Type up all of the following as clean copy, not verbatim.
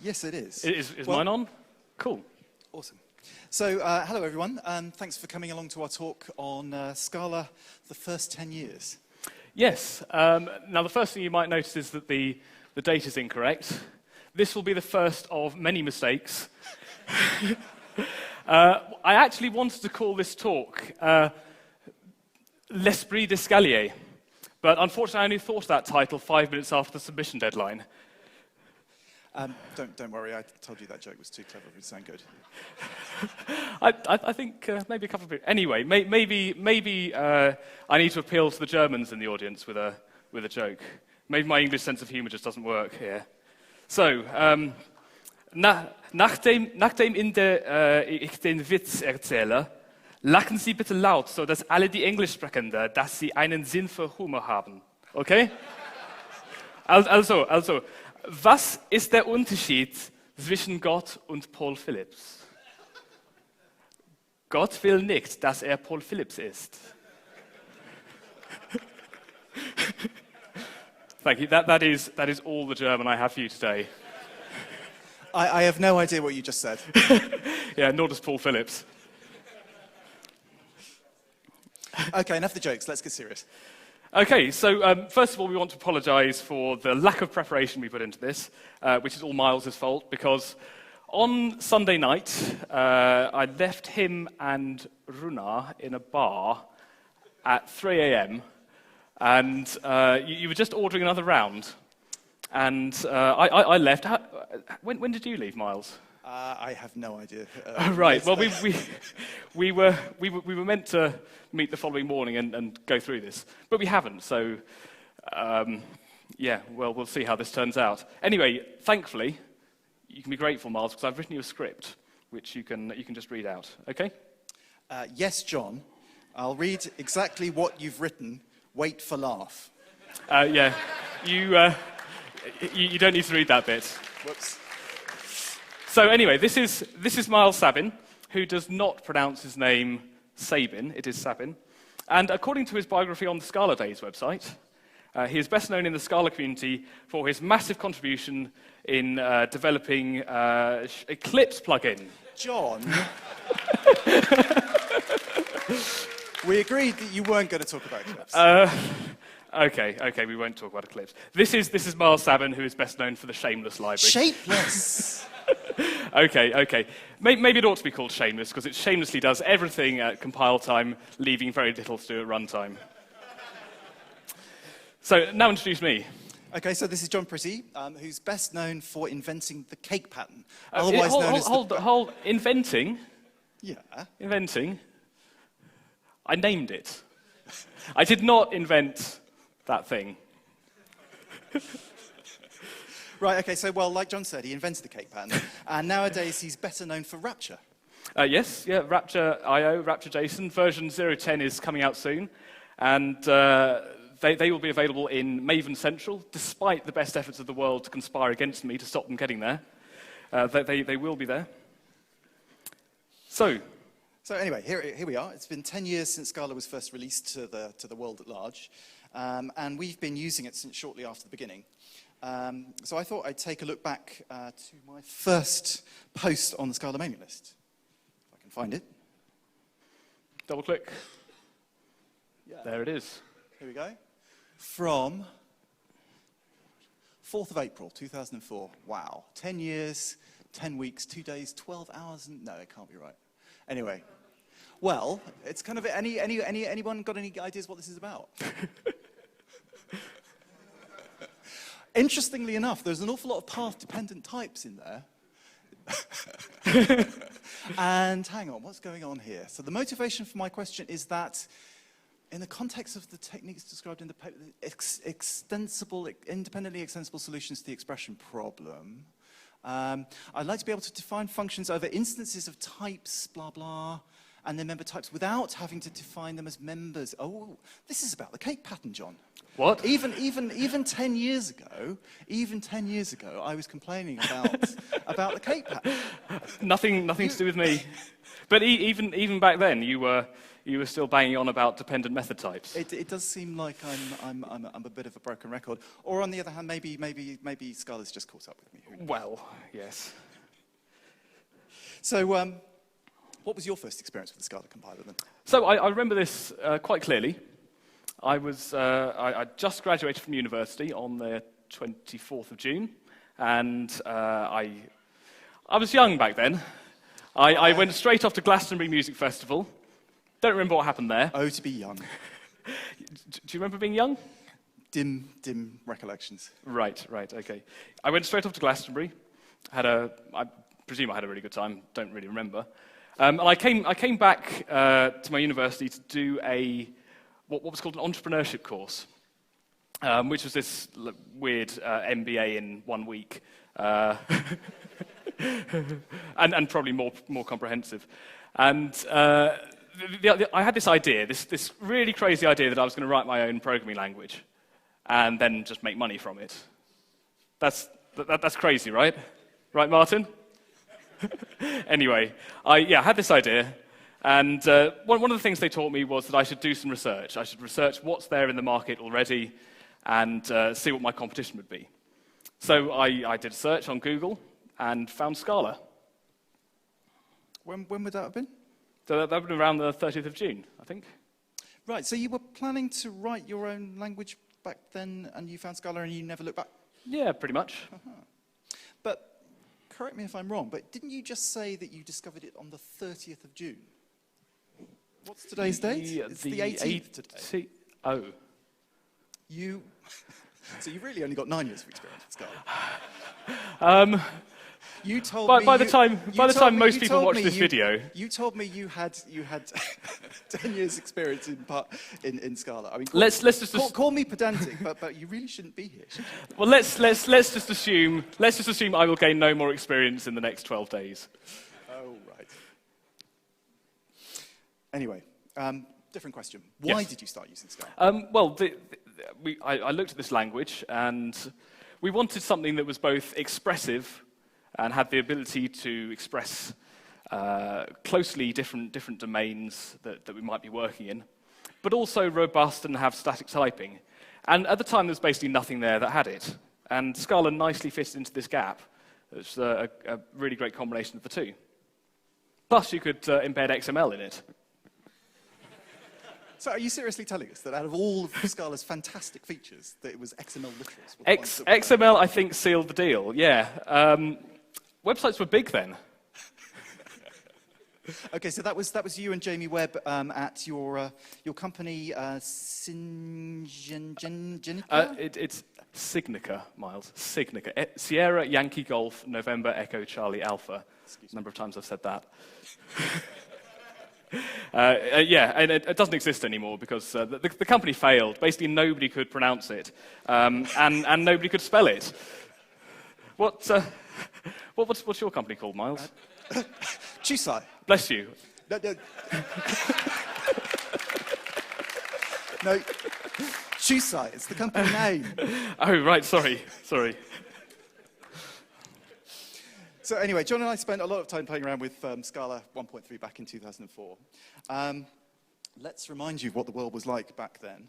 Yes, it is. Is mine on? Cool. Awesome. So, hello everyone, and thanks for coming along to our talk on Scala, the first 10 years. Yes. Now, the first thing you might notice is that the date is incorrect. This will be the first of many mistakes. I actually wanted to call this talk L'Esprit d'Escalier, but unfortunately I only thought of that title 5 minutes after the submission deadline. Don't worry, I told you that joke was too clever, it would sound good. I think maybe a couple of people. Anyway, maybe I need to appeal to the Germans in the audience with a joke. Maybe my English sense of humor just doesn't work here. So, nachdem ich den Witz erzähle, lachen Sie bitte laut, so dass alle die Englisch sprechende, dass sie einen Sinn für Humor haben. Okay? Also, was ist der Unterschied zwischen Gott und Paul Phillips? Gott will nicht, dass Paul Phillips ist. Thank you. That is all the German I have for you today. I have no idea what you just said. Yeah, nor does Paul Phillips. Okay, enough of the jokes. Let's get serious. Okay, so first of all, we want to apologize for the lack of preparation we put into this, which is all Miles' fault, because on Sunday night, I left him and Runar in a bar at 3 a.m., and you were just ordering another round, and I left. When did you leave, Miles? I have no idea. Right. Well, we were meant to meet the following morning and go through this, but we haven't. So, yeah. Well, we'll see how this turns out. Anyway, thankfully, you can be grateful, Miles, because I've written you a script which you can just read out. Okay? Yes, John. I'll read exactly what you've written. Wait for laugh. Yeah. You don't need to read that bit. Whoops. So anyway, this is Miles Sabin, who does not pronounce his name Sabin, it is Sabin. And according to his biography on the Scala Days website, he is best known in the Scala community for his massive contribution in developing Eclipse plugin. John, we agreed that you weren't going to talk about Eclipse. Okay, we won't talk about Eclipse. This is Miles Sabin, who is best known for the Shameless library. Shapeless! Okay. Maybe it ought to be called Shameless, because it shamelessly does everything at compile time, leaving very little to do at runtime. So, now introduce me. Okay, so this is Jon Pretty, who's best known for inventing the cake pattern. Otherwise known as hold, inventing? Yeah. Inventing? I named it. I did not invent that thing. Right, okay, so, well, like John said, he invented the cake pattern, and nowadays he's better known for Rapture. Yes, Rapture IO, Rapture JSON, version 0.10 is coming out soon, and they will be available in Maven Central, despite the best efforts of the world to conspire against me to stop them getting there. They will be there. So anyway, here we are. It's been 10 years since Scala was first released to the world at large, and we've been using it since shortly after the beginning. So I thought I'd take a look back to my first post on the Scala mailing list. If I can find it. Double click. Yeah. There it is. Here we go. From 4th of April, 2004. Wow. 10 years, 10 weeks, 2 days, 12 hours. No, it can't be right. Anyway. Well, it's kind of, anyone got any ideas what this is about? Interestingly enough, there's an awful lot of path-dependent types in there. And hang on, what's going on here? So the motivation for my question is that in the context of the techniques described in the paper, independently extensible solutions to the expression problem, I'd like to be able to define functions over instances of types, blah, blah, and their member types without having to define them as members. Oh, this is about the cake pattern, John. What? Even 10 years ago, I was complaining about the cake pattern. Nothing to do with me. But even back then, you were you were still banging on about dependent method types. It does seem like I'm a bit of a broken record. Or on the other hand, maybe Scala's just caught up with me. Well, yes. So, what was your first experience with the Scala compiler then? So I remember this quite clearly. I just graduated from university on the 24th of June, and I was young back then. I went straight off to Glastonbury Music Festival. Don't remember what happened there. Oh, to be young. Do you remember being young? Dim recollections. Right, okay. I went straight off to Glastonbury. I presume I had a really good time. Don't really remember. And I came back to my university to do what was called an entrepreneurship course, which was this weird MBA in 1 week, and probably more comprehensive. And I had this idea, this really crazy idea that I was going to write my own programming language, and then just make money from it. That's crazy, right? Right, Martin? Anyway, I had this idea, and one of the things they taught me was that I should do some research. I should research what's there in the market already and see what my competition would be. So I did a search on Google and found Scala. When would that have been? So that would have been around the 30th of June, I think. Right, so you were planning to write your own language back then, and you found Scala and you never looked back? Yeah, pretty much. But correct me if I'm wrong, but didn't you just say that you discovered it on the 30th of June? What's today's date? It's the 18th today. Oh. So you've really only got 9 years of experience with Scala. You told me. By the time most people watch this video, you told me you had 10 years experience in Scala. I mean, let's just call me pedantic, but you really shouldn't be here, should you? Well, let's just assume I will gain no more experience in the next 12 days. Oh right. Anyway, different question. Why did you start using Scala? Well, I looked at this language, and we wanted something that was both expressive and had the ability to express closely different domains that we might be working in, but also robust and have static typing. And at the time, there was basically nothing there that had it. And Scala nicely fitted into this gap. It's a really great combination of the two. Plus, you could embed XML in it. So are you seriously telling us that out of all of Scala's fantastic features, that it was XML literals? XML, I think, sealed the deal, yeah. Websites were big then. Okay, so that was you and Jamie Webb at your company, Syngenta? It's Signica, Miles. Signica. Sierra Yankee Golf November Echo Charlie Alpha. A number of times I've said that. And it doesn't exist anymore because the company failed. Basically, nobody could pronounce it, and nobody could spell it. What's your company called, Miles? Chusai. Bless you. No. No. Chusai, it's the company name. Oh, right, sorry. So anyway, Jon and I spent a lot of time playing around with Scala 1.3 back in 2004. Let's remind you what the world was like back then.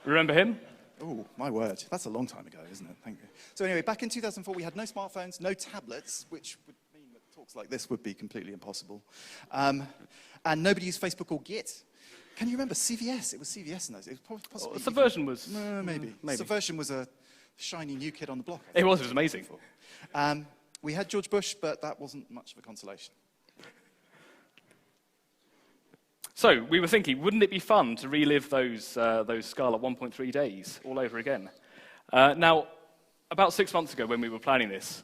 Remember him? Oh, my word. That's a long time ago, isn't it? Thank you. So anyway, back in 2004, we had no smartphones, no tablets, which would mean that talks like this would be completely impossible. And nobody used Facebook or Git. Can you remember CVS? It was CVS in those. It was possibly Subversion was... No, maybe. Subversion was a shiny new kid on the block. It was amazing. We had George Bush, but that wasn't much of a consolation. So we were thinking, wouldn't it be fun to relive those Scala 1.3 days all over again? Now, about 6 months ago when we were planning this,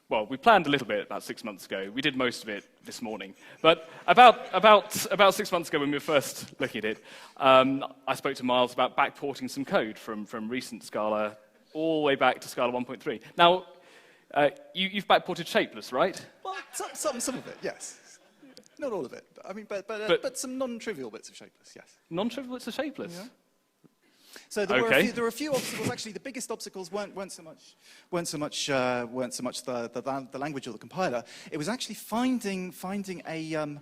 well, we planned a little bit about 6 months ago. We did most of it this morning. But about 6 months ago when we were first looking at it, I spoke to Miles about backporting some code from recent Scala all the way back to Scala 1.3. Now, you've backported shapeless, right? Well, some of it, yes. Not all of it. I mean, but some non-trivial bits of shapeless, yes. Non-trivial bits of shapeless? Yeah. So there were a few obstacles. Actually, the biggest obstacles weren't so much the language or the compiler. It was actually finding a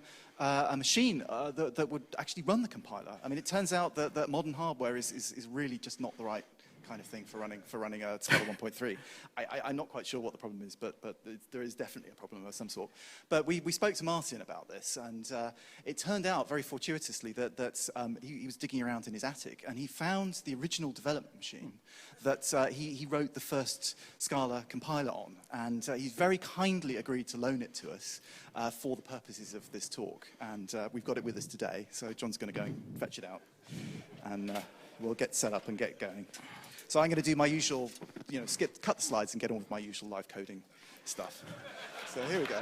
machine that would actually run the compiler. I mean, it turns out that modern hardware is really just not the right kind of thing for running a Scala 1.3. I'm not quite sure what the problem is, but there is definitely a problem of some sort. But we spoke to Martin about this, and it turned out very fortuitously that he was digging around in his attic, and he found the original development machine that he wrote the first Scala compiler on, and he very kindly agreed to loan it to us for the purposes of this talk. And we've got it with us today, so John's going to go and fetch it out, and we'll get set up and get going. So I'm going to do my usual, cut the slides and get on with my usual live coding stuff. So here we go.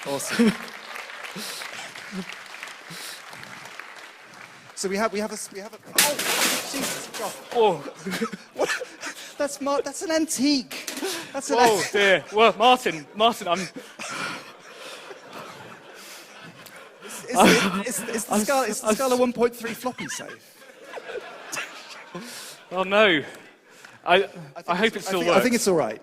Awesome. So we have a. Oh, Jesus God! Oh, what? That's an antique. That's an. Oh dear. Well, Martin, I'm. Is the Scala 1.3 floppy safe? Oh no. I hope it still works. I think it's all right.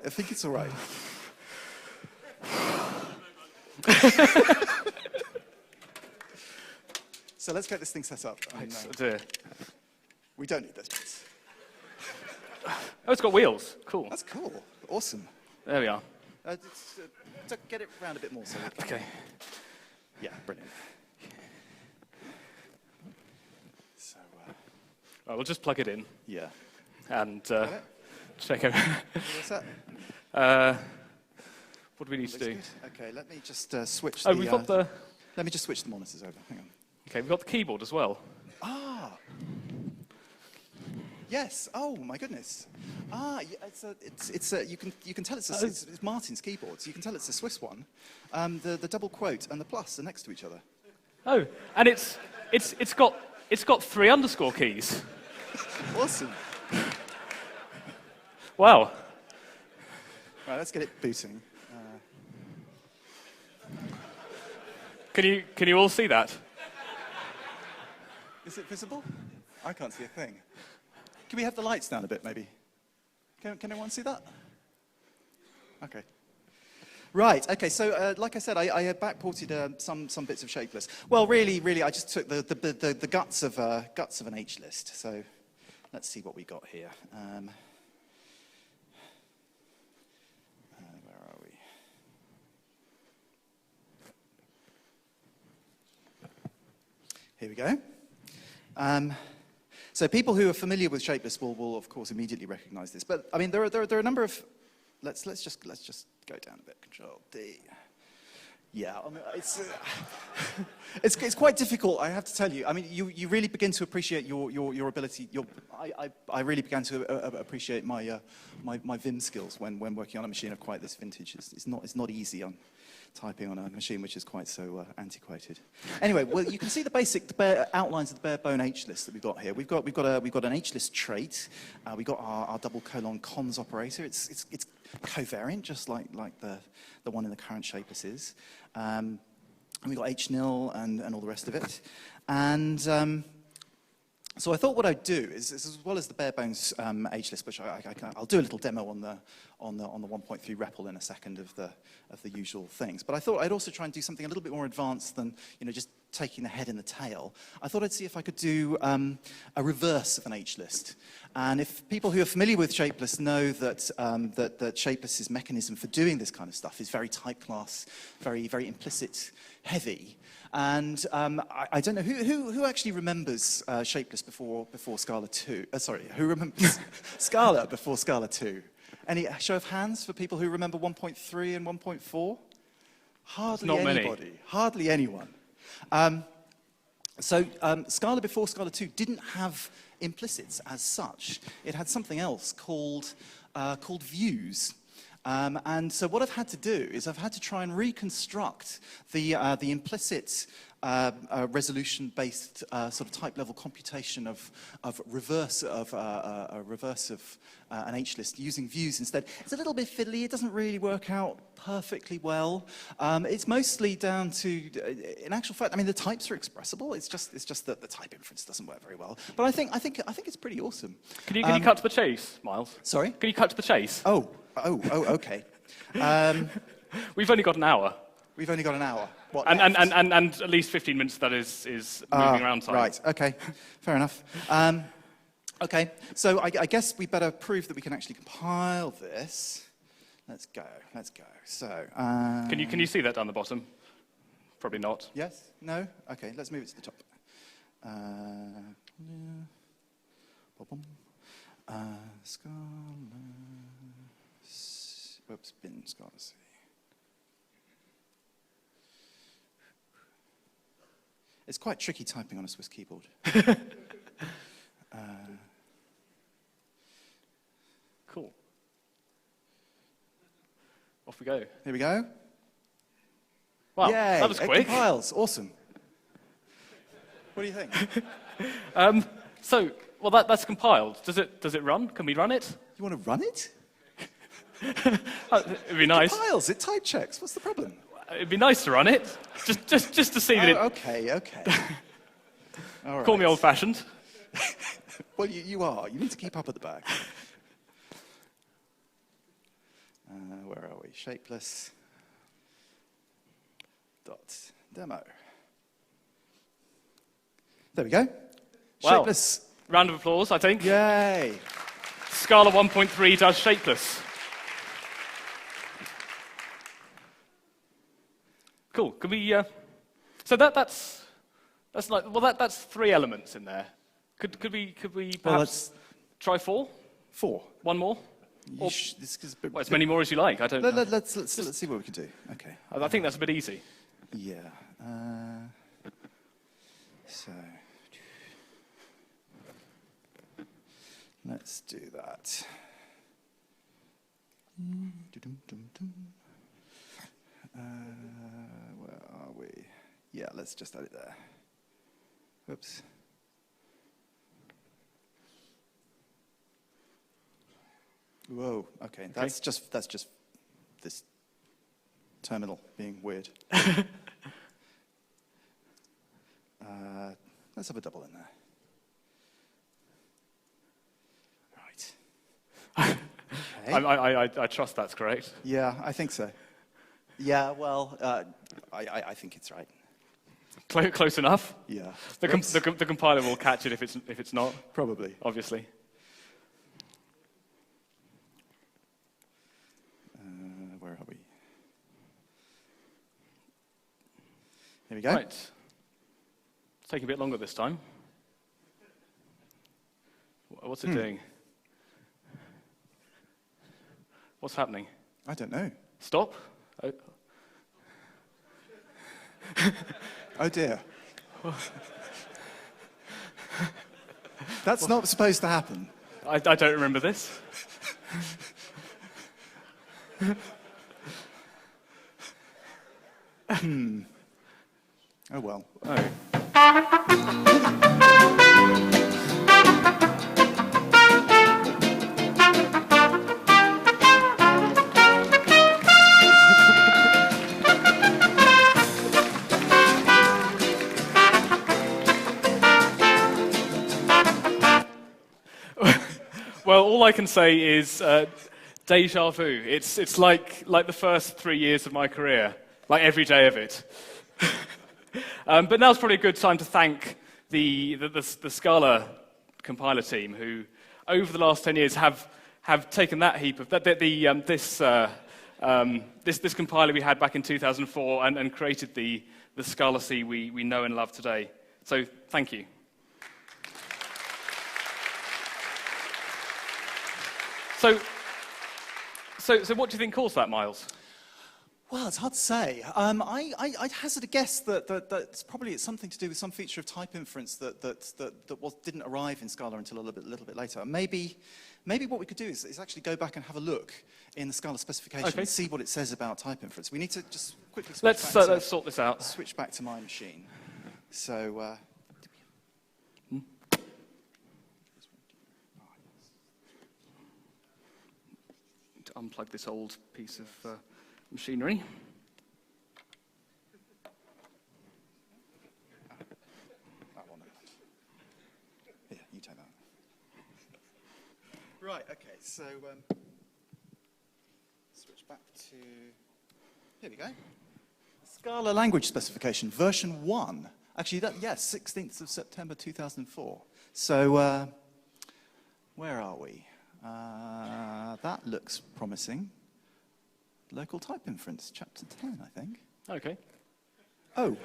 So let's get this thing set up. We don't need those bits. Oh, it's got wheels. Cool. That's cool. Awesome. There we are. Get it around a bit more. So Okay. Yeah, brilliant. So, Well, we'll just plug it in. Yeah. And check it. What's that? What do we need to do? Good. Okay, let me just switch. We've got the. Let me just switch the monitors over. Hang on. Okay, we've got the keyboard as well. Ah. Yes. Oh my goodness. Ah, it's you can tell it's Martin's keyboard. So you can tell it's a Swiss one. The double quote and the plus are next to each other. Oh, and it's got 3 underscore keys. Awesome. Wow. Right, let's get it booting. Can you all see that? Is it visible? I can't see a thing. Can we have the lights down a bit, maybe? Can anyone see that? Okay. Right. Okay. So, like I said, I backported some bits of shapeless. Well, really, I just took the guts of an H list. So, let's see what we got here. Where are we? Here we go. So people who are familiar with shapeless will of course immediately recognize this. But I mean, there are a number of. Let's just go down a bit. Control D. Yeah, I mean, it's quite difficult, I have to tell you. I mean, you really begin to appreciate your ability. I really began to appreciate my Vim skills when working on a machine of quite this vintage. It's not easy on typing on a machine which is quite so antiquated. Anyway, well, you can see the bare outlines of the bare bone H list that we've got here. We've got an H list trait. We got our double colon cons operator. It's covariant, just like the one in the current shapeless is. And we've got H nil and all the rest of it. And so I thought what I'd do is as well as the bare bones H list, which I'll do a little demo on the 1.3 REPL in a second of the usual things. But I thought I'd also try and do something a little bit more advanced than just taking the head and the tail. I thought I'd see if I could do a reverse of an H list. And if people who are familiar with shapeless know that that shapeless's mechanism for doing this kind of stuff is very type class, very implicit heavy. And I don't know who actually remembers shapeless before Scala 2. Who remembers Scala before Scala 2? Any show of hands for people who remember 1.3 and 1.4? Hardly Not anybody. Many. Hardly anyone. So Scala before Scala 2 didn't have implicits as such. It had something else called views. And so what I've had to do is I've had to try and reconstruct the implicit a resolution-based sort of type-level computation of reverse of an H-list using views instead. It's a little bit fiddly. It doesn't really work out perfectly well. It's mostly down to, in actual fact, I mean, the types are expressible. It's just that the type inference doesn't work very well. But I think it's pretty awesome. Can you cut to the chase, Miles? Sorry? Can you cut to the chase? Oh, okay. We've only got an hour. We've only got an hour. What, and at least 15 minutes of that is moving around time. Right, okay. Fair enough. Okay, so I guess we better prove that we can actually compile this. Let's go. So, can you see that down the bottom? Probably not. Yes? No? Okay, let's move it to the top. Scala. Whoops, bin Scala C. It's quite tricky typing on a Swiss keyboard. Cool. Off we go. Here we go. Wow, Yay, that was quick. It compiles. Awesome. What do you think? That's compiled. Does it run? Can we run it? You want to run it? It'd be nice. It compiles. It type checks. What's the problem? It'd be nice to run it, just to see that it. Okay. All right. Call me old-fashioned. Well, you are. You need to keep up at the back. Where are we? Shapeless. Demo. There we go. Wow. Shapeless. Round of applause, I think. Yay. Scala 1.3 does shapeless. Cool. Can we? So that's that's 3 elements in there. Could we perhaps try 4? 4. One more? This is a bit, Well, as many more as you like. I don't know. Let's see what we can do. Okay. I think that's a bit easy. Yeah. So let's do that. Where are we? Yeah, let's just add it there. Whoops. Whoa. Okay. That's just this terminal being weird. Let's have a double in there. Right. Okay. I trust that's correct. Yeah, I think so. Yeah, well, I think it's right. Close enough. Yeah. The compiler will catch it if it's not. Probably. Obviously. Where are we? Here we go. Right. It's taking a bit longer this time. What's it doing? What's happening? I don't know. Stop. Oh dear. That's not supposed to happen. I don't remember this. Oh well. Oh. Well, all I can say is deja vu. It's like the first 3 years of my career, like every day of it. But now's probably a good time to thank the Scala compiler team, who over the last 10 years have taken that heap of this compiler we had back in 2004 and created the Scala C we know and love today. So thank you. So what do you think caused that, Miles? Well, it's hard to say. I'd hazard a guess that it's something to do with some feature of type inference that didn't arrive in Scala until a little bit later. Maybe what we could do is actually go back and have a look in the Scala specification and see what it says about type inference. We need to just quickly let's sort this out. Switch back to my machine. So, To unplug this old piece of machinery. that one. Here, you take that. Right, okay, so switch back to, here we go. Scala language specification, version 1. Actually, 16th of September 2004. So, where are we? That looks promising. Local type inference, chapter 10, I think. Okay. Oh.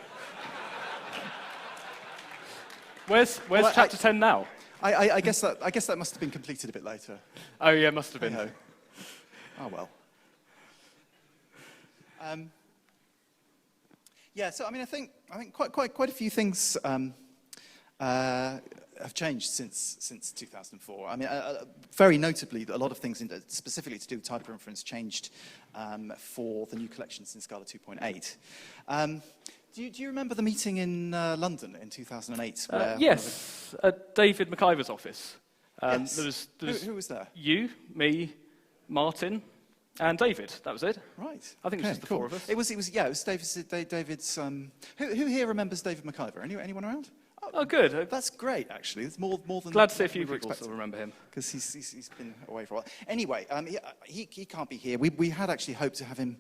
Where's chapter 10 now? I guess that must have been completed a bit later. Oh yeah, must have been. Hey-ho. Oh well. Yeah, so I mean, I think quite a few things have changed since 2004. I mean, very notably, a lot of things specifically to do with type inference changed for the new collections in Scala 2.8. Do you remember the meeting in London in 2008? Yes, at David McIver's office. Yes. There was Who was there? you, me, Martin, and David. That was it. Right. I think it was just the four of us. It was David's. Who here remembers David McIver? Anyone around? Oh, good. That's great, actually. It's more than. Glad to see a few we were people still expecting. remember him. Because he's been away for a while. Anyway, he can't be here. We had actually hoped to have him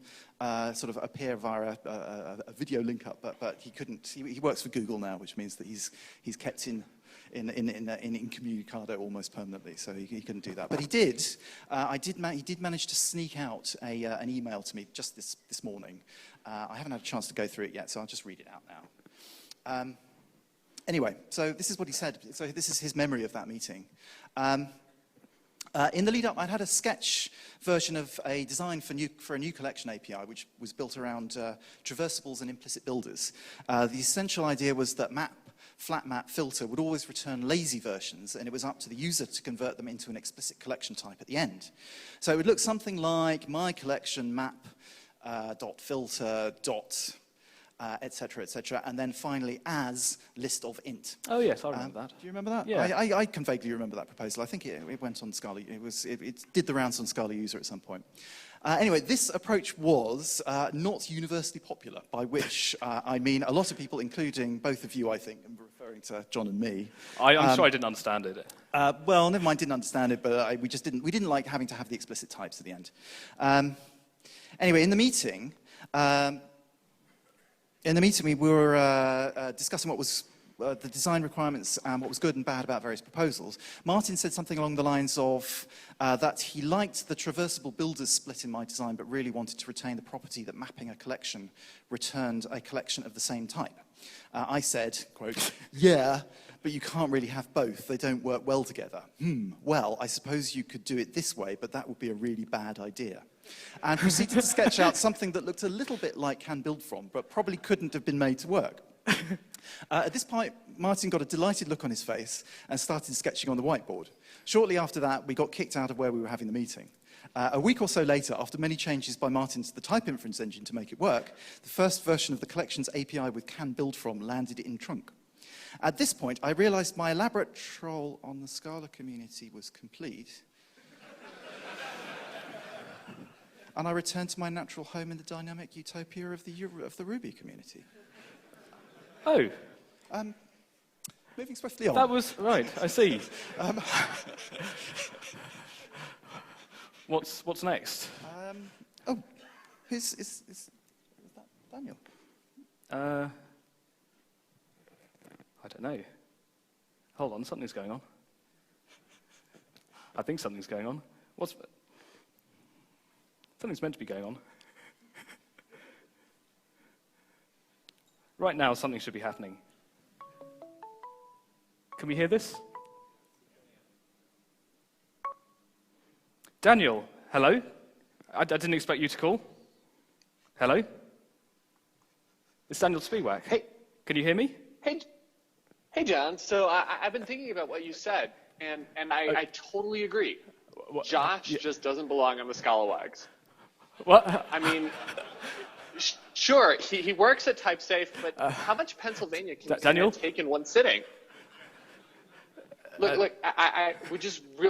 sort of appear via a video link up, but he couldn't. He works for Google now, which means that he's kept in incommunicado almost permanently, so he couldn't do that. But he did. He did manage to sneak out an email to me just this morning. I haven't had a chance to go through it yet, so I'll just read it out now. Anyway, so this is what he said. So this is his memory of that meeting. In the lead-up, I'd had a sketch version of a design for a new collection API, which was built around traversables and implicit builders. The essential idea was that flat map filter would always return lazy versions, and it was up to the user to convert them into an explicit collection type at the end. So it would look something like my collection map dot filter dot et cetera, and then finally as list of int. Oh yes, I remember that. Do you remember that? Yeah. I can vaguely remember that proposal. I think it went on Scala. It did the rounds on Scala user at some point. Anyway, this approach was not universally popular, by which I mean a lot of people, including both of you, I think, and referring to John and me. I'm sure I didn't understand it. Well, never mind, didn't understand it, but we didn't like having to have the explicit types at the end. Anyway, in the meeting, we were discussing what was the design requirements and what was good and bad about various proposals. Martin said something along the lines of that he liked the traversable builders split in my design, but really wanted to retain the property that mapping a collection returned a collection of the same type. I said, quote, yeah, but you can't really have both. They don't work well together. Well, I suppose you could do it this way, but that would be a really bad idea. And proceeded to sketch out something that looked a little bit like can build from, but probably couldn't have been made to work. At this point, Martin got a delighted look on his face and started sketching on the whiteboard. Shortly after that, we got kicked out of where we were having the meeting. A week or so later, after many changes by Martin to the type inference engine to make it work, the first version of the collection's API with can build from landed in trunk. At this point, I realized my elaborate troll on the Scala community was complete. And I returned to my natural home in the dynamic utopia of the Ruby community. Oh. Moving swiftly on. That was, right, I see. What's next? Is that Daniel? I don't know. Hold on, something's going on. I think something's going on. Something's meant to be going on. Right now, something should be happening. Can we hear this? Daniel, hello? I didn't expect you to call. Hello? It's Daniel Spiewak. Hey. Can you hear me? Hey, John. So I've been thinking about what you said, and I totally agree. Josh just doesn't belong on the Scala wags. What? I mean, Sure, he works at TypeSafe, but how much Pennsylvania can Daniel? you take in one sitting? Look,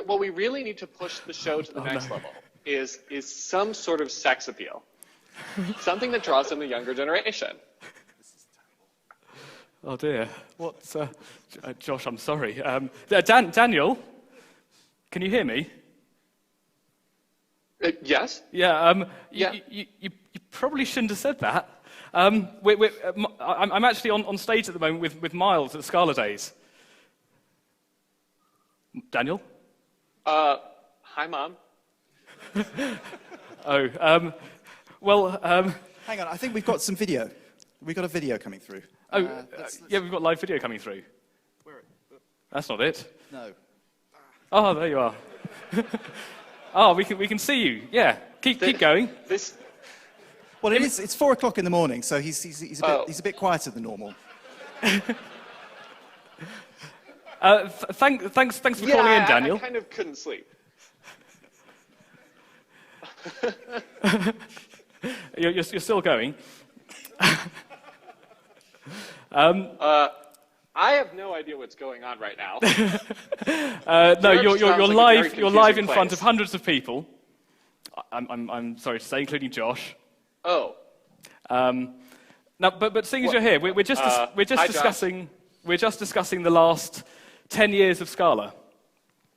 what we really need to push the show to the next level is some sort of sex appeal. Something that draws in the younger generation. Oh dear. What's Josh, I'm sorry. Daniel, can you hear me? Yes? Yeah, Yeah. You probably shouldn't have said that. I'm actually on stage at the moment with Miles at Scala Days. Daniel? Hi, Mom. Hang on, I think we've got some video. We've got a video coming through. Yeah, we've got live video coming through. That's not it. No. Oh, there you are. Oh, we can see you. Yeah, keep going. Well, it's 4 o'clock in the morning, so he's a bit quieter than normal. Thanks for calling in, Daniel. I kind of couldn't sleep. You're still going. I have no idea what's going on right now. No, you're live. You're live in front place. of hundreds of people. I'm sorry to say, including Josh. Oh. Now, but seeing as you're here, we're just discussing the last 10 years of Scala,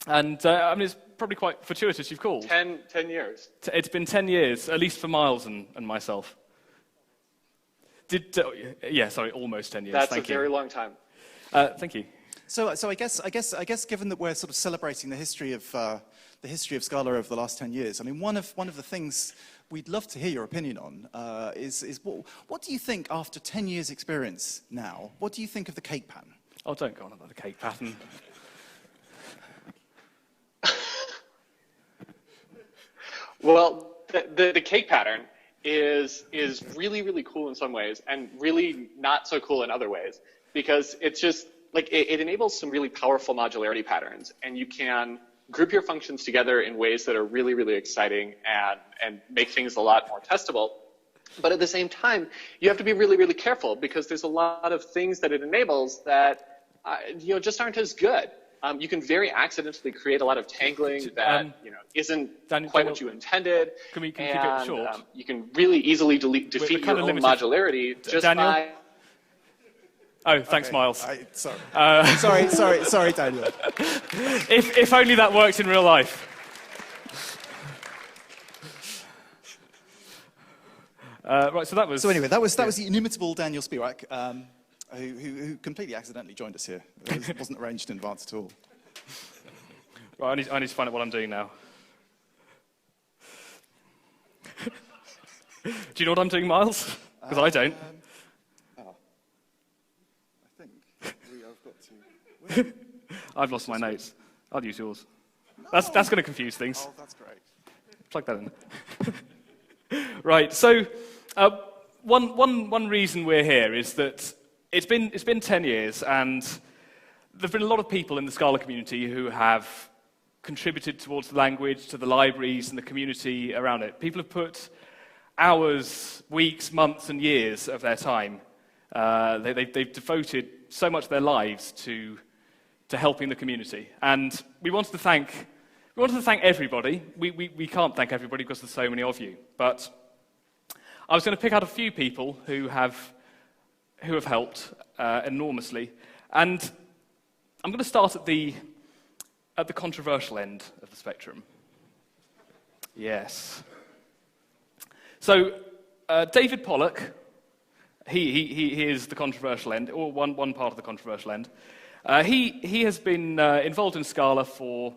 and I mean it's probably quite fortuitous you've called. 10 years. It's been 10 years, at least for Miles and myself. Almost 10 years. That's Thank you. a very long time. Thank you. So I guess given that we're sort of celebrating the history of Scala over the last 10 years, I mean one of the things we'd love to hear your opinion on is what do you think after 10 years experience now? What do you think of the cake pattern? Oh, don't go on about the cake pattern. Well, the cake pattern is really, really cool in some ways and really not so cool in other ways, because it's just like it enables some really powerful modularity patterns, and you can group your functions together in ways that are really, really exciting and make things a lot more testable. But at the same time, you have to be really, really careful, because there's a lot of things that it enables that just aren't as good. You can very accidentally create a lot of tangling that isn't quite what you intended. Can we keep it short? You can really easily defeat your own modularity just by. Oh, thanks, Okay. Miles. Sorry, Daniel. If only that worked in real life. Right, so that was. So anyway, that was the inimitable Daniel Spivak, who completely accidentally joined us here. It wasn't arranged in advance at all. Right, I need to find out what I'm doing now. Do you know what I'm doing, Miles? Because I don't. I think we have got to. I've lost my notes. I'll use yours. That's going to confuse things. Oh, that's great. Plug that in. Right. So one reason we're here is that it's been 10 years, and there've been a lot of people in the Scala community who have contributed towards the language, to the libraries and the community around it. People have put hours, weeks, months, and years of their time. They've devoted so much of their lives to helping the community, and we wanted to thank everybody. We can't thank everybody because there's so many of you, but I was going to pick out a few people who have helped enormously, and I'm going to start at the controversial end of the spectrum. Yes. So David Pollock, he is the controversial end, or one part of the controversial end. He has been involved in Scala for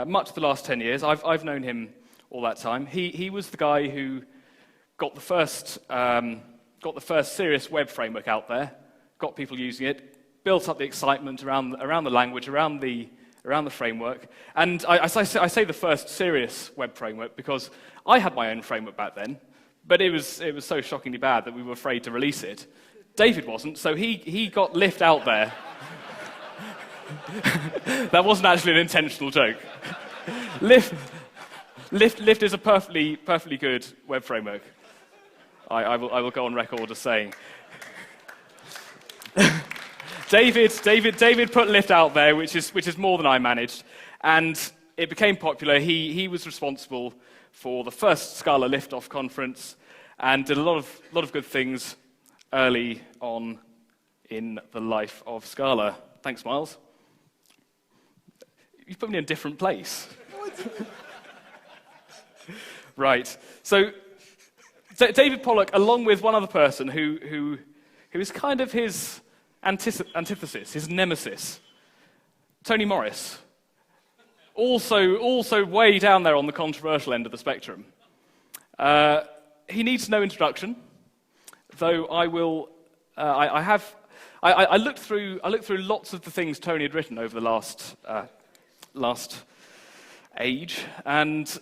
much of the last 10 years. I've known him all that time. He was the guy who got the first serious web framework out there, got people using it, built up the excitement around the language, around the framework. And I say the first serious web framework because I had my own framework back then, but it was so shockingly bad that we were afraid to release it. David wasn't, so he got Lift out there. That wasn't actually an intentional joke. Lift is a perfectly good web framework. I will go on record as saying. David put lift out there, which is more than I managed, and it became popular. He was responsible for the first Scala liftoff conference and did a lot of good things early on in the life of Scala. Thanks, Miles. You put me in a different place. Right. So David Pollock, along with one other person who is kind of his antithesis, his nemesis, Tony Morris, also way down there on the controversial end of the spectrum. He needs no introduction, though I will. I looked through lots of the things Tony had written over the last age, and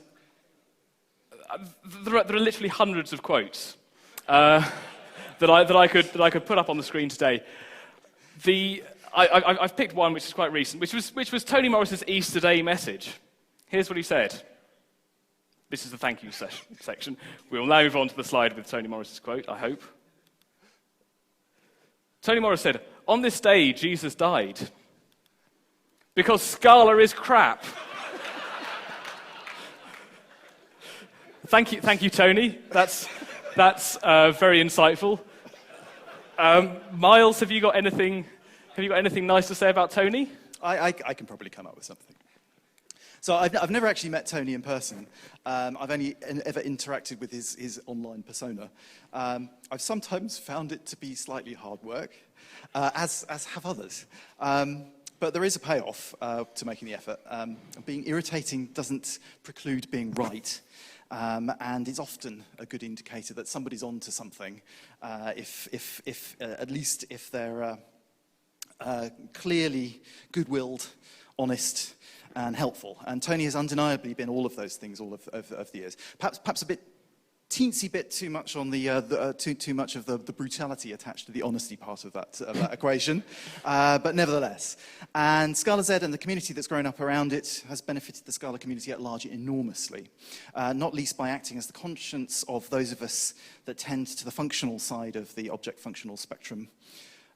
there are literally hundreds of quotes that I could put up on the screen today. I've picked one which is quite recent, which was Tony Morris's Easter Day message. Here's what he said. This is the thank you section. We will now move on to the slide with Tony Morris's quote, I hope. Tony Morris said, "On this day, Jesus died because Scala is crap." Thank you, Tony. That's very insightful. Miles, have you got anything nice to say about Tony? I can probably come up with something. So I've never actually met Tony in person. I've only ever interacted with his online persona. I've sometimes found it to be slightly hard work, as have others. But there is a payoff to making the effort. Being irritating doesn't preclude being right. And it's often a good indicator that somebody's onto something, at least if they're clearly good-willed, honest, and helpful. And Tony has undeniably been all of those things all of the years. Perhaps a teensy bit too much on too much of the brutality attached to the honesty part of that equation, but nevertheless. And Scala Z and the community that's grown up around it has benefited the Scala community at large enormously, not least by acting as the conscience of those of us that tend to the functional side of the object-functional spectrum.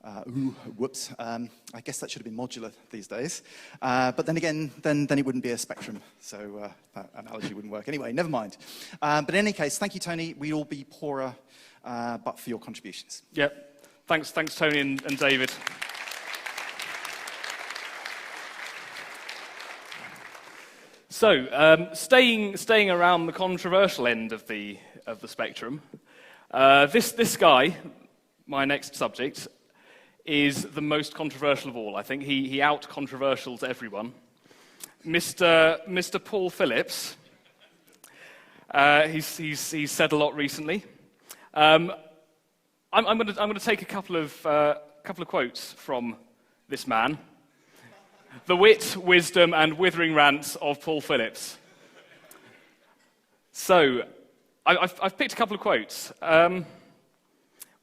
I guess that should have been modular these days. But then again, then it wouldn't be a spectrum, so that analogy wouldn't work. Anyway, never mind. But in any case, thank you, Tony. We'd all be poorer but for your contributions. Yep. Thanks, Tony and David. So, staying around the controversial end of the spectrum, this guy, my next subject, is the most controversial of all. I think he out-controversials everyone. Mr. Paul Phillips. He's said a lot recently. I'm going to take a couple of quotes from this man. The wit, wisdom, and withering rants of Paul Phillips. So, I've picked a couple of quotes.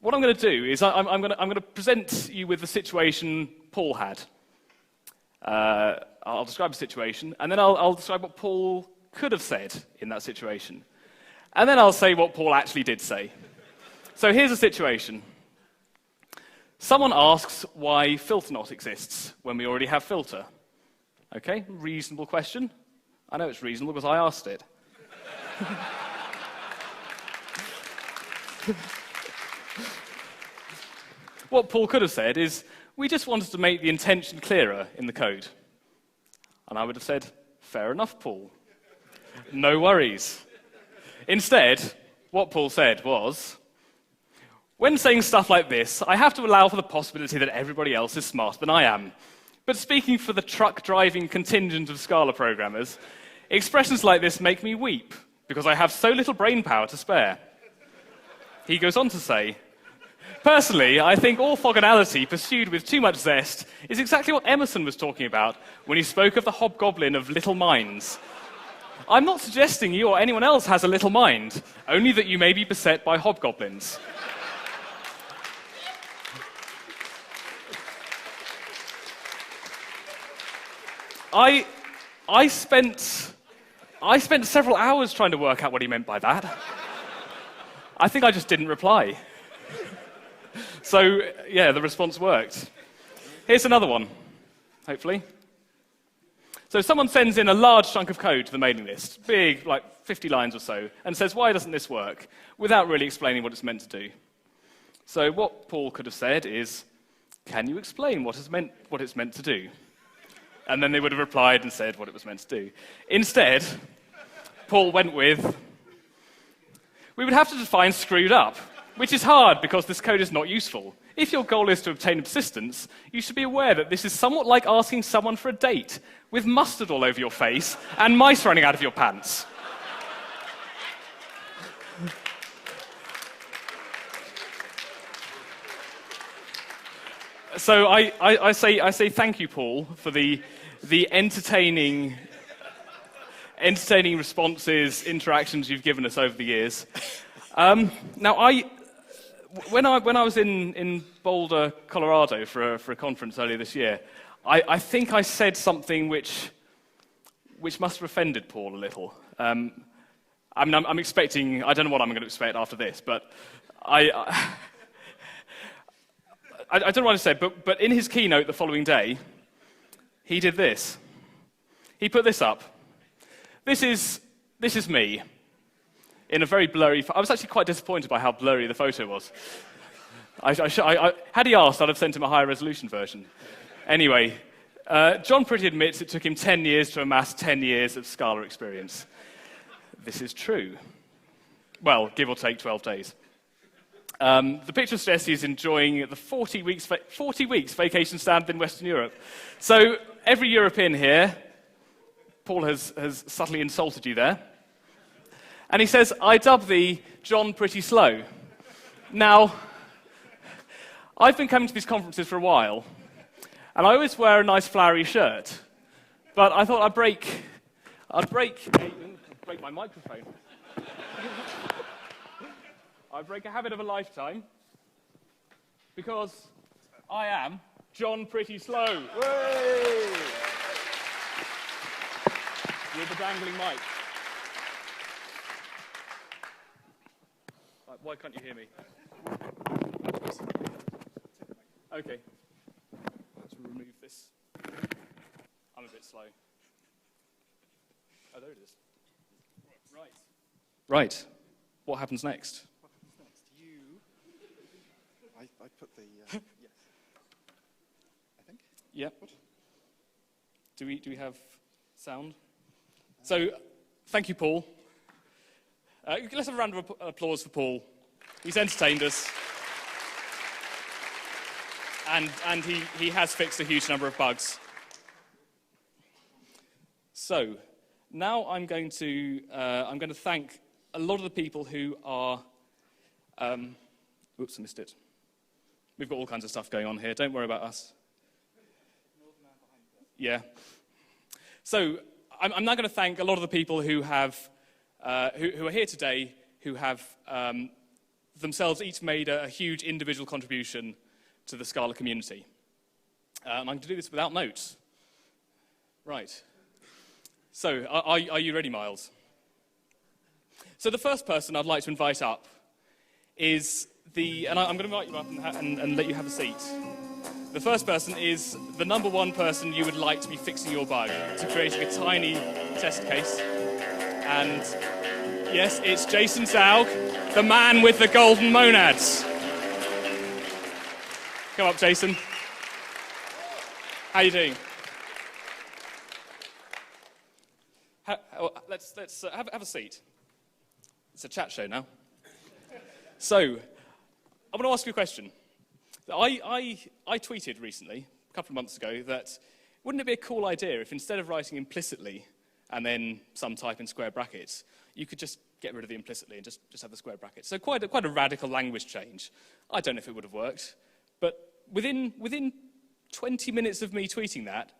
What I'm going to do is I'm going to present you with the situation Paul had. I'll describe the situation, and then I'll describe what Paul could have said in that situation. And then I'll say what Paul actually did say. So here's the situation. Someone asks why filter not exists when we already have filter. Okay, reasonable question. I know it's reasonable because I asked it. What Paul could have said is, we just wanted to make the intention clearer in the code. And I would have said, fair enough, Paul. No worries. Instead, what Paul said was, when saying stuff like this, I have to allow for the possibility that everybody else is smarter than I am. But speaking for the truck-driving contingent of Scala programmers, expressions like this make me weep, because I have so little brain power to spare. He goes on to say, personally, I think orthogonality pursued with too much zest is exactly what Emerson was talking about when he spoke of the hobgoblin of little minds. I'm not suggesting you or anyone else has a little mind, only that you may be beset by hobgoblins. I spent several hours trying to work out what he meant by that. I think I just didn't reply. So, yeah, the response worked. Here's another one, hopefully. So someone sends in a large chunk of code to the mailing list, big, like 50 lines or so, and says, why doesn't this work? Without really explaining what it's meant to do. So what Paul could have said is, can you explain what it's meant to do? And then they would have replied and said what it was meant to do. Instead, Paul went with, we would have to define screwed up, which is hard because this code is not useful. If your goal is to obtain persistence, you should be aware that this is somewhat like asking someone for a date, with mustard all over your face and mice running out of your pants. So I say thank you, Paul, for the entertaining responses, interactions you've given us over the years. Now, when I was in Boulder, Colorado for a conference earlier this year, I think I said something which must have offended Paul a little. I'm expecting, I don't know what I'm going to expect after this, but I don't know what to say, but in his keynote the following day, he did this. He put this up. This is me in a very blurry. I was actually quite disappointed by how blurry the photo was. Had he asked, I'd have sent him a higher resolution version. Anyway, Jon Pretty admits it took him 10 years to amass 10 years of Scala experience. This is true. Well, give or take 12 days. The picture suggests he's enjoying the 40 weeks vacation stamp in Western Europe. So every European here, Paul has subtly insulted you there. And he says, I dub thee Jon Pretty Slow. Now, I've been coming to these conferences for a while, and I always wear a nice flowery shirt. But I thought I'd break my microphone. I break a habit of a lifetime because I am Jon Pretty Slow. Way! With the dangling mic. Why can't you hear me? Okay. Let's remove this. I'm a bit slow. Oh, there it is. Right. Right. What happens next? I put the, yes. I think. Yep. Do we have sound? So, thank you, Paul. Let's have a round of applause for Paul. He's entertained us. And he has fixed a huge number of bugs. So, now I'm going to thank a lot of the people who are... oops, I missed it. We've got all kinds of stuff going on here. Don't worry about us. Yeah. So I'm now going to thank a lot of the people who have who are here today, who have themselves each made a huge individual contribution to the Scala community. I'm going to do this without notes. Right. So are you ready, Miles? So the first person I'd like to invite up is and I'm going to invite you up and let you have a seat. The first person is the number one person you would like to be fixing your bug, to creating a tiny test case. And yes, it's Jason Zaug, the man with the golden monads. Come up, Jason. How are you doing? Let's have a seat. It's a chat show now. So, I want to ask you a question. I tweeted recently, a couple of months ago, that wouldn't it be a cool idea if instead of writing implicitly and then some type in square brackets, you could just get rid of the implicitly and just have the square brackets? So quite a radical language change. I don't know if it would have worked, but within 20 minutes of me tweeting that,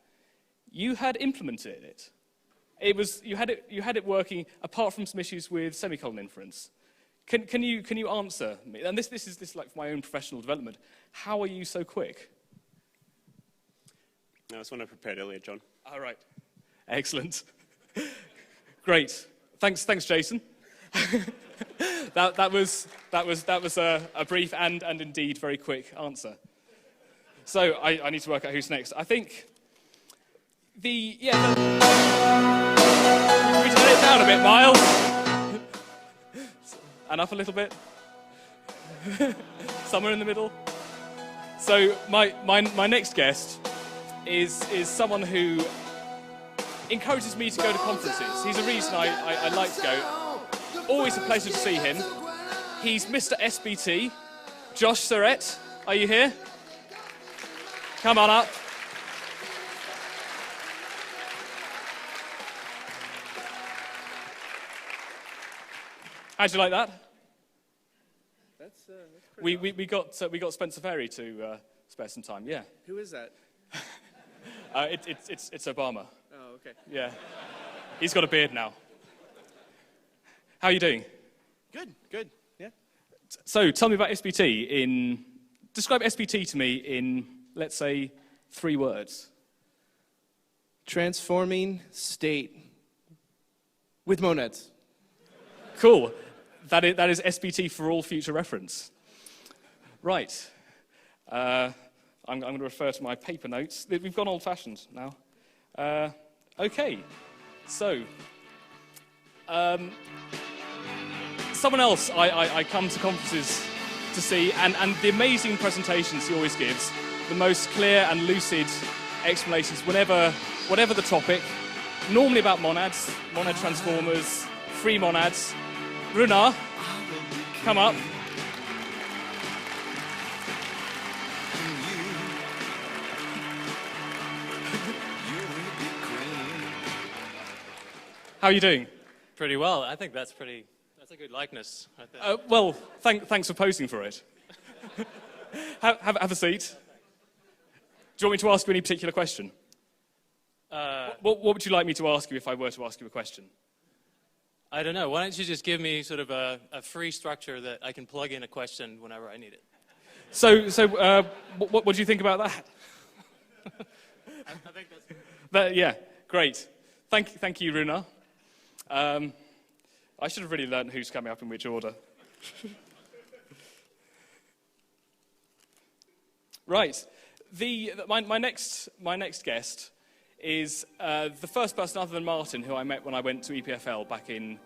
you had implemented it. You had it working apart from some issues with semicolon inference. Can you answer me? And this is like for my own professional development. How are you so quick? No, it's one I prepared earlier, John. All right. Excellent. Great. Thanks, Jason. That was a brief and indeed very quick answer. So I need to work out who's next. I think we turn it down a bit, Miles, and up a little bit, somewhere in the middle. So my next guest is someone who encourages me to go to conferences. He's a reason I like to go. Always a pleasure to see him. He's Mr. SBT, Josh Surrett. Are you here? Come on up. How'd you like that? That's pretty We got Spencer Ferry to spare some time. Yeah. Who is that? It's Obama. Oh, okay. Yeah. He's got a beard now. How are you doing? Good. Yeah. So tell me about SBT. Describe SBT to me in, let's say, 3 words. Transforming state with monads. Cool. That is SBT for all future reference. Right. I'm going to refer to my paper notes. We've gone old-fashioned now. Okay. So, someone else I come to conferences to see, and the amazing presentations he always gives, the most clear and lucid explanations whatever the topic, normally about monads, monad transformers, free monads. Runar, come up. How are you doing? Pretty well. I think that's a good likeness right there. Well, thanks for posing for it. have a seat. Do you want me to ask you any particular question? What would you like me to ask you if I were to ask you a question? I don't know. Why don't you just give me sort of a free structure that I can plug in a question whenever I need it? So, what do you think about that? I think that's... Yeah, great. Thank you, Runar. I should have really learned who's coming up in which order. Right. My next guest is the first person other than Martin who I met when I went to EPFL back in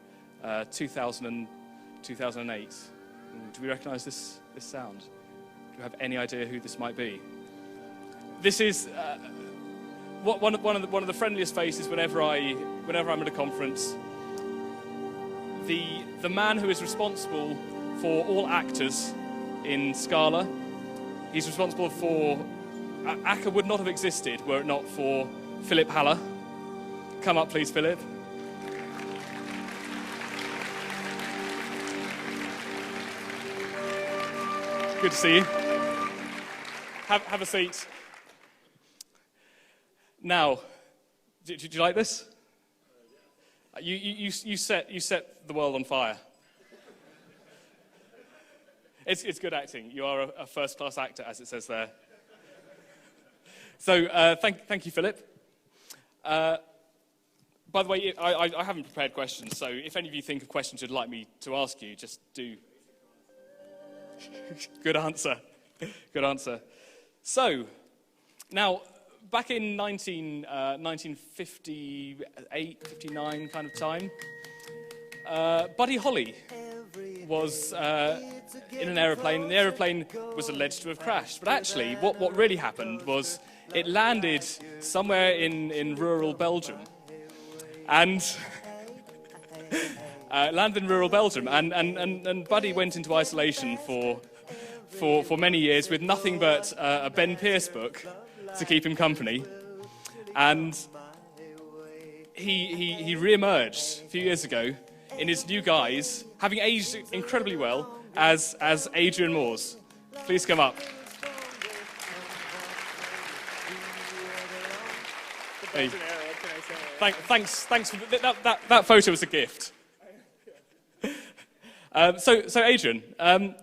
2008. Do we recognise this sound? Do you have any idea who this might be? This is one of the friendliest faces whenever I'm at a conference. The man who is responsible for all actors in Scala. He's responsible for... Akka would not have existed were it not for Philip Haller. Come up, please, Philip. Good to see you. Have a seat. Now, did you like this? You set the world on fire. It's good acting. You are a first-class actor, as it says there. So thank you, Philip. By the way, I haven't prepared questions, so if any of you think of questions you'd like me to ask you, just do. Good answer. Good answer. So, now, back in 1958, 59 kind of time, Buddy Holly was in an aeroplane, and the aeroplane was alleged to have crashed. But actually, what really happened was it landed somewhere in rural Belgium. And landed in rural Belgium, and Buddy went into isolation for many years with nothing but a Ben Pierce book to keep him company. And he re-emerged a few years ago in his new guise, having aged incredibly well, as Adrian Moores. Please come up. Hey. Thanks for that photo was a gift. So Adrian,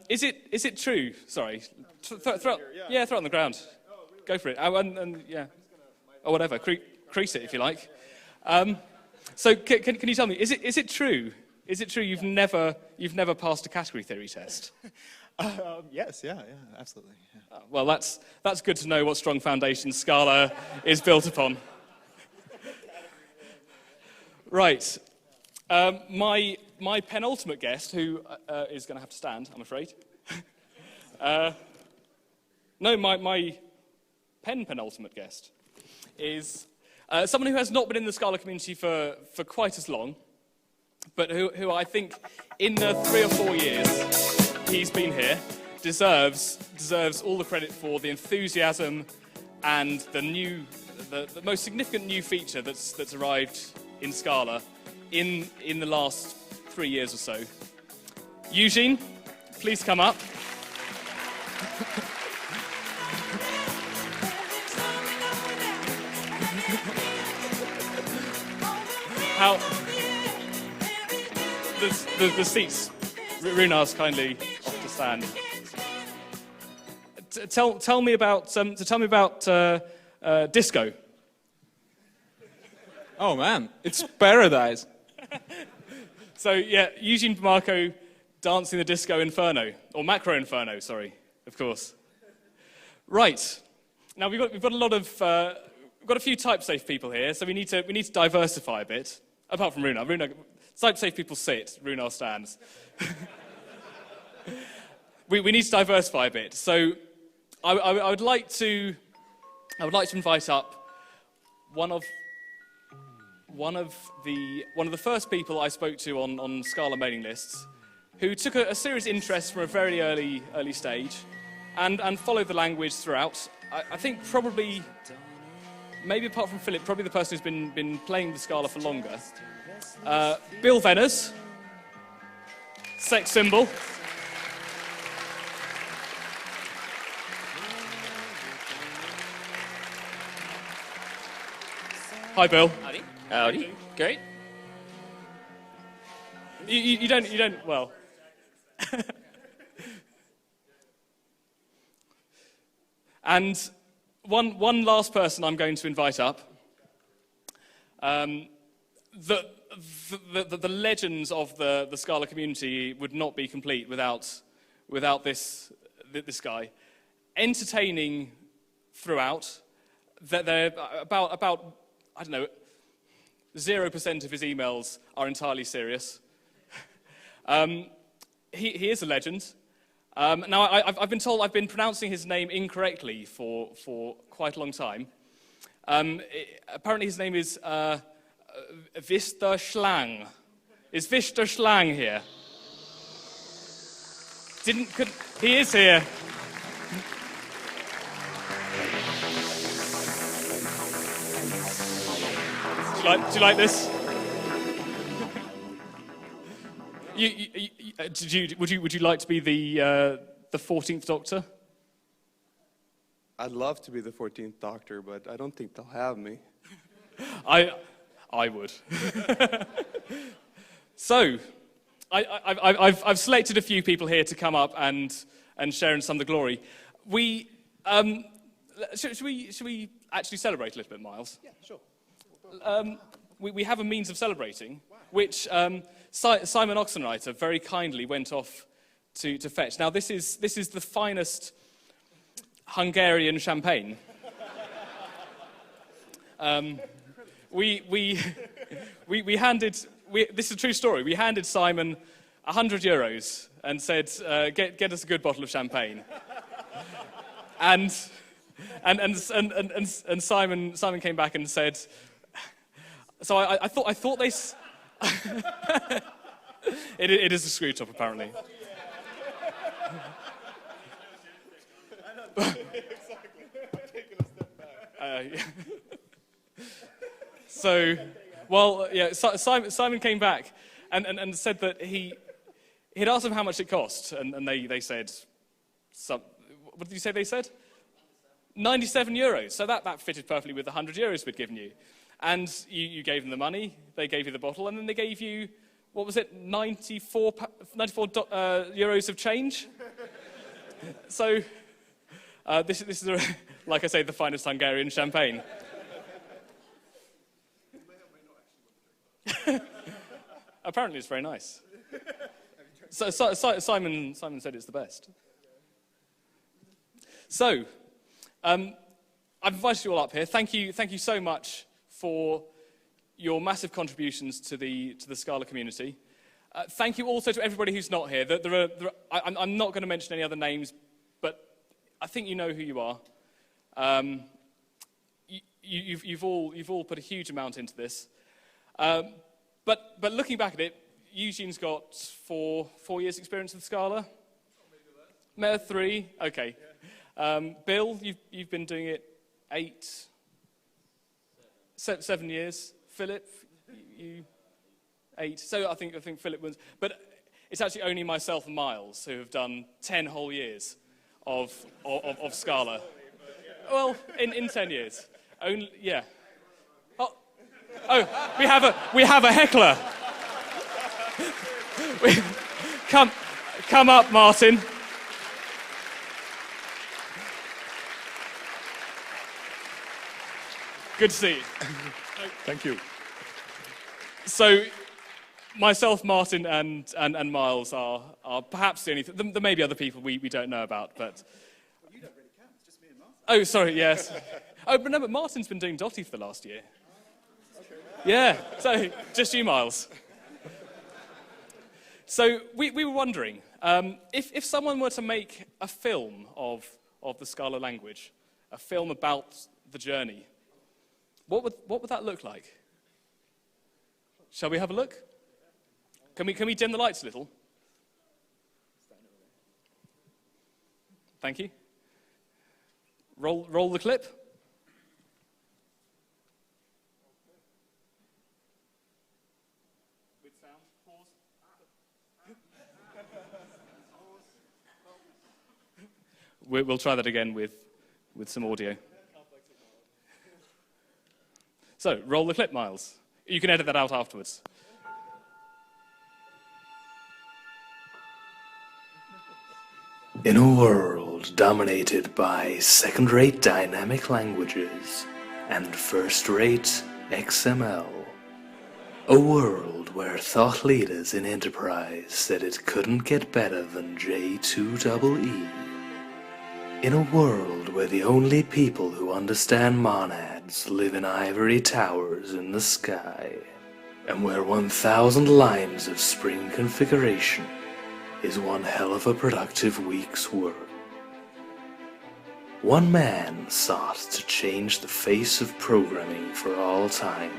is it true? Sorry, throw it on the ground. Go for it. Or whatever. Crease it if you like. So can you tell me? Is it true? Is it true you've never passed a category theory test? Yes, yeah, absolutely. Yeah. Well, that's good to know what strong foundation Scala is built upon. Right. My penultimate guest, who is going to have to stand, I'm afraid. No, my penultimate guest is someone who has not been in the Scala community for quite as long, but who I think in the 3 or 4 years he's been here deserves all the credit for the enthusiasm and the most significant new feature that's arrived in Scala in the last 3 years or so. Eugene, please come up. How the seats? Runar's kindly off to stand. Tell me about disco. Oh man, it's paradise. So yeah, Eugene Marco dancing the disco inferno, or macro inferno, sorry, of course. Right. Now we've got a lot of we've got a few type-safe people here, so we need to diversify a bit. Apart from Runar. Type-safe people sit, Runar stands. we need to diversify a bit. So I would like to invite up one of the first people I spoke to on Scala mailing lists, who took a serious interest from a very early stage, and followed the language throughout. I think probably, maybe apart from Philip, probably the person who's been playing the Scala for longer. Bill Venners, sex symbol. Hi, Bill. Howdy. Howdy. Great. You don't, well. And one last person I'm going to invite up. The legends of the Scala community would not be complete without this guy. Entertaining throughout. They're about I don't know, 0% of his emails are entirely serious. He is a legend. Now, I've been told I've been pronouncing his name incorrectly for quite a long time. Apparently his name is Vista Schlang. Is Vista Schlang here? He is here. Do you like this? Would you like to be the 14th Doctor? I'd love to be the 14th Doctor, but I don't think they'll have me. I would. So, I've selected a few people here to come up and share in some of the glory. Should we actually celebrate a little bit, Miles? Yeah, sure. We have a means of celebrating, which Simon Oxenreiter very kindly went off to fetch. Now, this is the finest Hungarian champagne. We handed. This is a true story. We handed Simon €100 and said, "Get us a good bottle of champagne." And Simon came back and said. So I thought they. It is a screw top, apparently. So, well, yeah. Simon came back and said that he'd asked them how much it cost, and they said, what did you say they said? €97. So that fitted perfectly with the €100 we'd given you. And you gave them the money, they gave you the bottle, and then they gave you, what was it, 94 euros of change? So, this is, like I say, the finest Hungarian champagne. Apparently it's very nice. Simon said it's the best. So, I've invited you all up here. Thank you so much for your massive contributions to the Scala community. Thank you also to everybody who's not here. I'm not going to mention any other names, but I think you know who you are. You've all put a huge amount into this. But looking back at it, Eugene's got four years experience with Scala. Maybe 3, okay. Bill, you've been doing it 7 years. Philip, you 8. So I think Philip was, but it's actually only myself and Miles who have done 10 whole years of Scala. Well, in 10 years, only yeah. Oh, we have a heckler. Come up, Martin. Good to see you. Thank you. So, myself, Martin, and Miles are perhaps the only. There may be other people we don't know about, but. Well, you don't really count. It's just me and Martin. Oh, sorry. Yes. Oh, but no, but Martin's been doing Dotty for the last year. Okay. Yeah. So just you, Miles. So we were wondering if someone were to make a film of the Scala language, a film about the journey, what would that look like? Shall we have a look? Can we dim the lights a little? Thank you. Roll the clip. With sound. Pause. We'll try that again with some audio. So, roll the clip, Miles. You can edit that out afterwards. In a world dominated by second-rate dynamic languages and first-rate XML, a world where thought leaders in enterprise said it couldn't get better than J2EE, in a world where the only people who understand monads live in ivory towers in the sky, and where 1,000 lines of Spring configuration is one hell of a productive week's work. One man sought to change the face of programming for all time.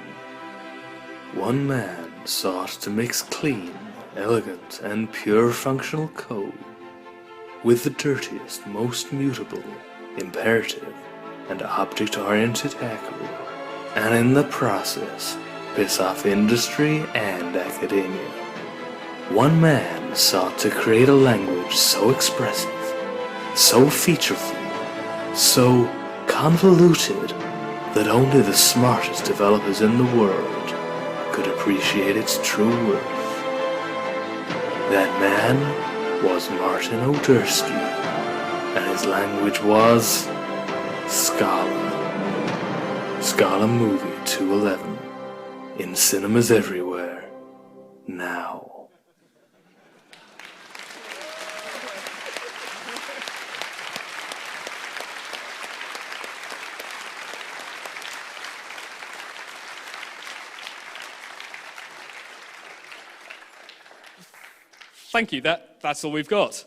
One man sought to mix clean, elegant, and pure functional code with the dirtiest, most mutable, imperative, and object-oriented echo, and in the process, piss off industry and academia. One man sought to create a language so expressive, so featureful, so convoluted that only the smartest developers in the world could appreciate its true worth. That man was Martin Odersky, and his language was Scala. Scala Movie 211, in cinemas everywhere, now. Thank you. That's all we've got.